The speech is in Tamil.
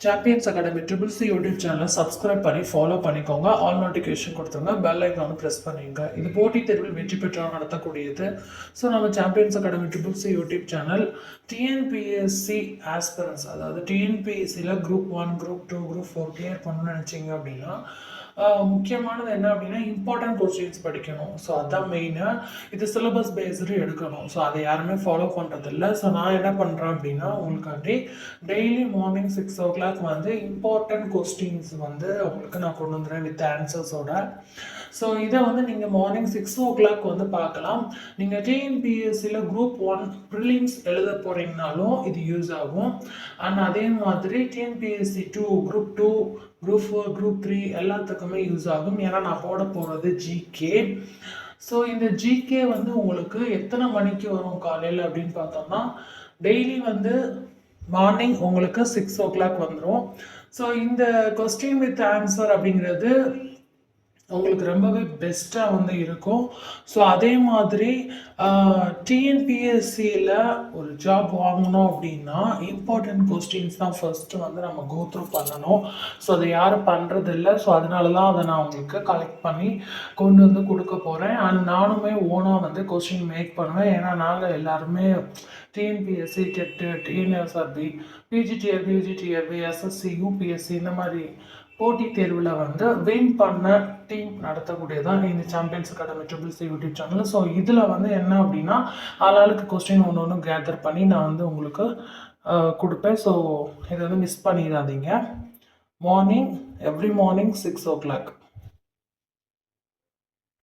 Champions academy triple C YouTube சேனலை சப்ஸ்கிரைப் பண்ணி ஃபாலோ பண்ணிக்கோங்க. ஆல் நோட்டிஃபிகேஷன் கொடுத்துருங்க, பெல் ஐக்கானும் ப்ரெஸ் பண்ணிங்க. இது போட்டித் தேர்வில் வெற்றி பெற்றவங்க நடத்தக்கூடியது. ஸோ நம்ம champions academy triple C YouTube channel TNPSC aspirants, அதாவது டிஎன்பிஎஸ்சியில் குரூப் 1, குரூப் 2, குரூப் 4 கிளியர் பண்ணணும்னு நினச்சிங்க அப்படின்னா முக்கியமானது என்ன அப்படின்னா இம்பார்ட்டன்ட் கொஸ்டின்ஸ் படிக்கணும். ஸோ அதுதான் மெயினாக. இது சிலபஸ் பேஸ்டு எடுக்கணும். ஸோ அதை யாருமே ஃபாலோ பண்ணுறதில்ல. ஸோ நான் என்ன பண்ணுறேன் அப்படின்னா உங்களுக்காண்டி டெய்லி மார்னிங் 6 o'clock வந்து இம்பார்ட்டன்ட் கொஸ்டின்ஸ் வந்து உங்களுக்கு நான் கொண்டு வந்துடுறேன் வித் ஆன்சர்ஸோட. ஸோ இதை வந்து நீங்கள் மார்னிங் 6 o'clock வந்து பார்க்கலாம். நீங்கள் டிஎன்பிஎஸ்சியில் குரூப் 1 ப்ரிலிம்ஸ் எழுத போகிறீங்கனாலும் இது யூஸ் ஆகும். அண்ட் அதே மாதிரி டிஎன்பிஎஸ்சி 2, குரூப் 2, குரூப் 4, குரூப் 3 எல்லாத்துக்குமே யூஸ் ஆகும். ஏன்னா நான் போட போகிறது ஜிகே. ஸோ இந்த ஜிகே வந்து உங்களுக்கு எத்தனை மணிக்கு வரும் காலையில் அப்படின்னு பார்த்தோம்னா டெய்லி வந்து மார்னிங் உங்களுக்கு 6 o'clock வந்துடும். ஸோ இந்த கொஸ்டின் வித் ஆன்சர் அப்படிங்கிறது உங்களுக்கு ரொம்பவே பெஸ்ட்டாக வந்து இருக்கும். ஸோ அதே மாதிரி டிஎன்பிஎஸ்சியில் ஒரு ஜாப் வாங்கணும் அப்படின்னா இம்பார்ட்டன்ட் கொஸ்டின்ஸ் தான் ஃபர்ஸ்ட்டு வந்து நம்ம கோ த்ரூ பண்ணணும். ஸோ அதை யாரும் பண்ணுறதில்ல. ஸோ அதனால தான் அதை நான் உங்களுக்கு கலெக்ட் பண்ணி கொண்டு வந்து கொடுக்க போகிறேன். அண்ட் நானுமே ஓனாக வந்து கொஸ்டின் மேக் பண்ணுவேன். ஏன்னா நாங்கள் எல்லாருமே TNPSC, TET, TNSRB, PGTRB, UGTRB, SSC, UPSC இந்த மாதிரி போட்டித் தேர்வில் வந்து வின் பண்ண டீம் நடத்தக்கூடியதான் இந்த champions academy triple C YouTube channel. So இதில் வந்து என்ன அப்படின்னா ஆளாளுக்கு கொஸ்டின் ஒன்று கேதர் பண்ணி நான் வந்து உங்களுக்கு கொடுப்பேன். ஸோ இதை வந்து மிஸ் பண்ணிடாதீங்க. Every morning 6 o'clock.